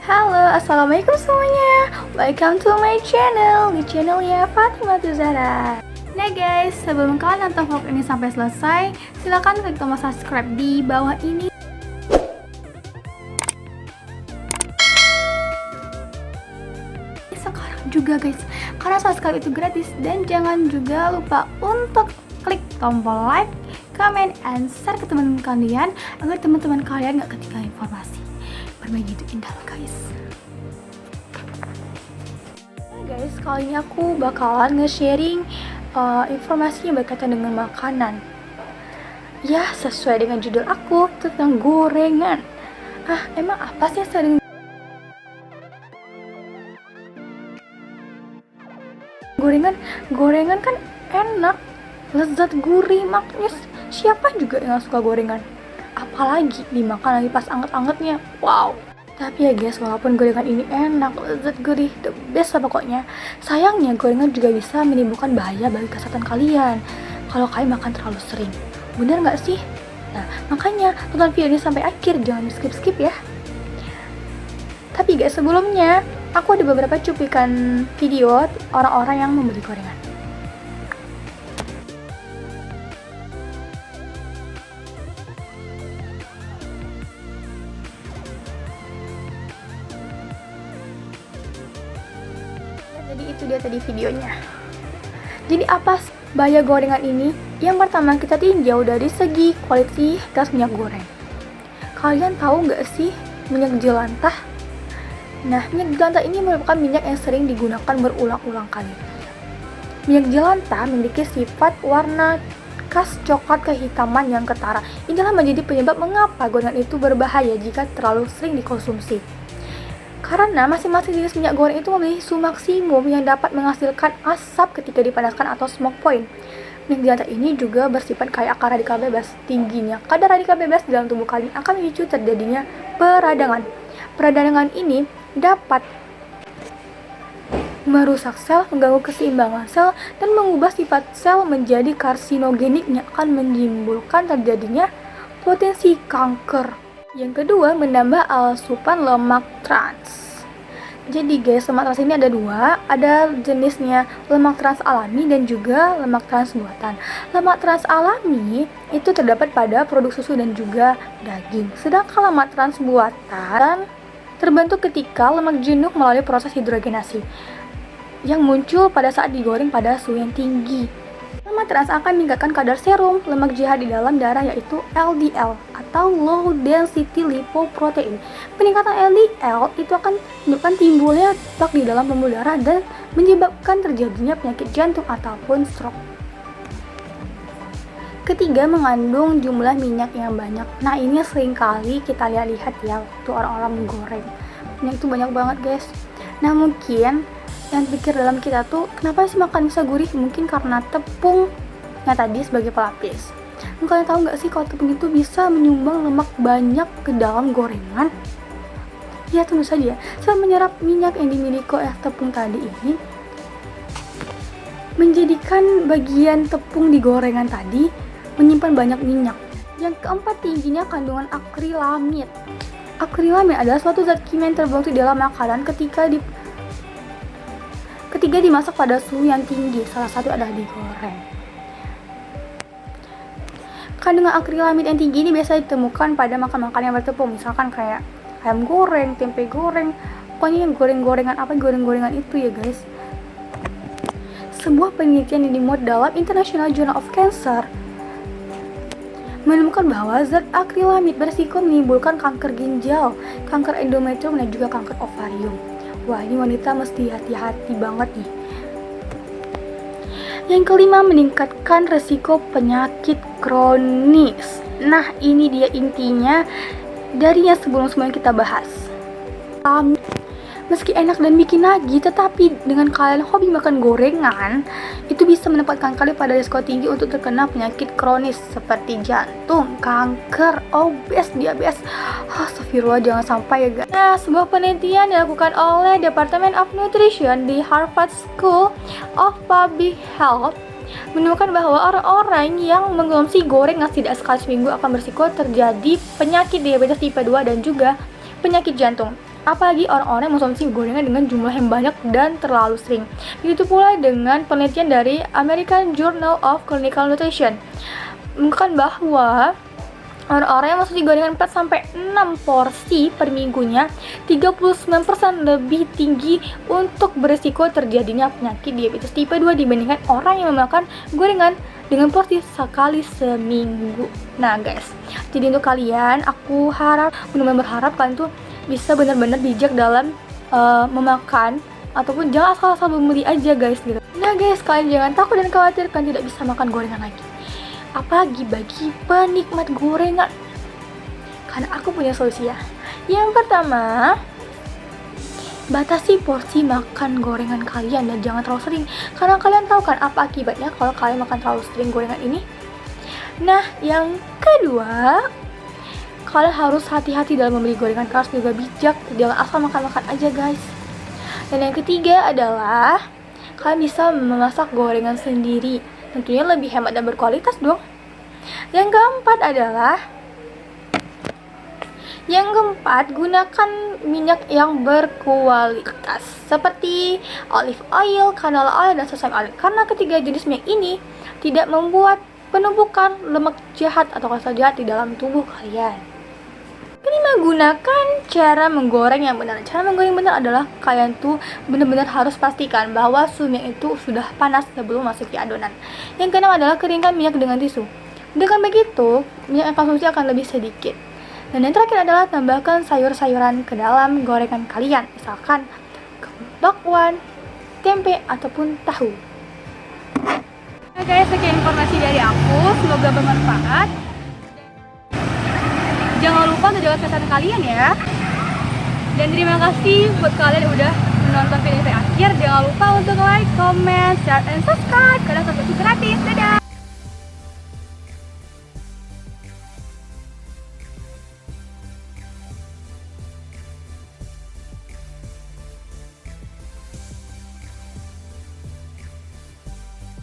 Halo, assalamualaikum semuanya. Welcome to my channel, di channelnya Fatimah Zahra. Nah guys, sebelum kalian nonton vlog ini sampai selesai, silahkan klik tombol subscribe di bawah ini. Sekarang juga guys, karena subscribe itu gratis, dan jangan juga lupa untuk klik tombol like, comment, and share ke teman-teman kalian agar teman-teman kalian gak ketinggalan informasi. Bermain gitu indah guys. Guys, kali ini aku bakalan nge-sharing informasi yang berkaitan dengan makanan. Ya, sesuai dengan judul aku, tentang gorengan. Emang apa sih yang sering gorengan? Gorengan kan enak, lezat, gurih, makanya siapa juga yang gak suka gorengan? Apalagi dimakan lagi pas anget-angetnya. Wow. Tapi ya guys, walaupun gorengan ini enak, lezat, gurih, the best lah pokoknya, sayangnya gorengan juga bisa menimbulkan bahaya bagi kesehatan kalian kalau kalian makan terlalu sering. Bener gak sih? Nah, makanya tonton video ini sampai akhir, jangan skip-skip ya. Tapi guys, sebelumnya aku ada beberapa cuplikan video orang-orang yang membeli gorengan. Jadi itu dia tadi videonya. Jadi apa bahaya gorengan ini? Yang pertama, kita tinjau dari segi kualitas gas minyak goreng. Kalian tahu nggak sih minyak jelantah? Nah, minyak jelantah ini merupakan minyak yang sering digunakan berulang-ulang kali. Minyak jelantah memiliki sifat warna khas coklat kehitaman yang ketara. Inilah menjadi penyebab mengapa gorengan itu berbahaya jika terlalu sering dikonsumsi. Karena masing-masing jenis minyak goreng itu memiliki suhu maksimum yang dapat menghasilkan asap ketika dipanaskan atau smoke point. Minyak jelantah ini juga bersifat kaya akan radikal bebas. Tingginya kadar radikal bebas di dalam tubuh kalian akan memicu terjadinya peradangan. Peradangan ini dapat merusak sel, mengganggu keseimbangan sel, dan mengubah sifat sel menjadi karsinogenik yang akan menimbulkan terjadinya potensi kanker. Yang kedua, menambah asupan lemak trans. Jadi guys, lemak trans ini ada dua, ada jenisnya lemak trans alami dan juga lemak trans buatan. Lemak trans alami itu terdapat pada produk susu dan juga daging. Sedangkan lemak trans buatan terbentuk ketika lemak jenuh melalui proses hidrogenasi yang muncul pada saat digoreng pada suhu yang tinggi. Lemak trans akan meningkatkan kadar serum lemak jahat di dalam darah, yaitu LDL atau low density lipoprotein. Peningkatan LDL itu akan menyebabkan timbulnya plak di dalam pembuluh darah dan menyebabkan terjadinya penyakit jantung ataupun stroke. Ketiga, mengandung jumlah minyak yang banyak. Nah, ini seringkali kita lihat ya waktu orang-orang menggoreng. Minyak itu banyak banget guys. Nah, mungkin yang pikir dalam kita tuh, kenapa sih makan bisa gurih? Mungkin karena tepungnya tadi sebagai pelapis. Kalian tahu nggak sih kalau tepung itu bisa menyumbang lemak banyak ke dalam gorengan? Ya, tentu saja. Selain menyerap minyak yang dimiliki oleh tepung tadi ini, menjadikan bagian tepung di gorengan tadi menyimpan banyak minyak. Yang keempat, tingginya kandungan akrilamid. Akrilamid adalah suatu zat kimia yang terbentuk di dalam makanan ketika dimasak pada suhu yang tinggi, salah satu adalah digoreng. Kandungan akrilamid yang tinggi ini biasa ditemukan pada makan-makan yang bertepung, misalkan kayak ayam goreng, tempe goreng, pokoknya yang goreng-gorengan itu ya guys. Sebuah penelitian yang dimuat dalam International Journal of Cancer menemukan bahwa zat akrilamid berisiko menimbulkan kanker ginjal, kanker endometrium, dan juga kanker ovarium. Wah, ini wanita mesti hati-hati banget nih. Yang kelima, meningkatkan resiko penyakit kronis. Nah, ini dia intinya dari yang sebelum-sebelumnya kita bahas. Meski enak dan bikin nagih, tetapi dengan kalian hobi makan gorengan, itu bisa menempatkan kalian pada risiko tinggi untuk terkena penyakit kronis seperti jantung, kanker, obes, diabetes. Astagfirullah, jangan sampai ya guys. Nah, sebuah penelitian dilakukan oleh Department of Nutrition di Harvard School of Public Health menemukan bahwa orang-orang yang mengkonsumsi gorengan tidak sekali seminggu akan berisiko terjadi penyakit diabetes tipe 2 dan juga penyakit jantung. apalagi orang-orang yang mengkonsumsi gorengan dengan jumlah yang banyak dan terlalu sering. Begitu pula dengan penelitian dari American Journal of Clinical Nutrition menunjukkan bahwa orang-orang yang mengkonsumsi gorengan 4-6 porsi per minggunya 39% lebih tinggi untuk berisiko terjadinya penyakit diabetes tipe 2 dibandingkan orang yang memakan gorengan dengan porsi sekali seminggu. Nah guys, jadi untuk kalian, aku benar-benar berharap kalian tuh bisa benar-benar bijak dalam memakan, ataupun jangan asal-asal membeli aja guys gitu. Nah guys, kalian jangan takut dan khawatir kalian tidak bisa makan gorengan lagi, apalagi bagi penikmat gorengan, karena aku punya solusi ya. Yang pertama, batasi porsi makan gorengan kalian dan jangan terlalu sering, karena kalian tahu kan apa akibatnya kalau kalian makan terlalu sering gorengan ini. Nah yang kedua, kalian harus hati-hati dalam membeli gorengan, kalian harus juga bijak, jangan asal makan-makan aja guys. Dan yang ketiga adalah kalian bisa memasak gorengan sendiri, tentunya lebih hemat dan berkualitas dong. Yang keempat, gunakan minyak yang berkualitas seperti olive oil, canola oil, dan sesame oil, karena ketiga jenis minyak ini tidak membuat penumpukan lemak jahat atau kolesterol jahat di dalam tubuh kalian. Kelima, gunakan cara menggoreng yang benar. Cara menggoreng yang benar adalah kalian tuh benar-benar harus pastikan bahwa suhu minyak itu sudah panas sebelum masuk ke adonan. Yang keenam adalah keringkan minyak dengan tisu. Dengan begitu, minyak yang konsumsi akan lebih sedikit. Dan yang terakhir adalah tambahkan sayur-sayuran ke dalam gorengan kalian, misalkan bakwan, tempe, ataupun tahu. Nah guys, sekian informasi dari aku, semoga bermanfaat. Jangan lupa untuk jaga kesehatan kalian ya. Dan terima kasih buat kalian udah menonton video sampai akhir. Jangan lupa untuk like, comment, share, dan subscribe karena subscribe gratis. Dadah!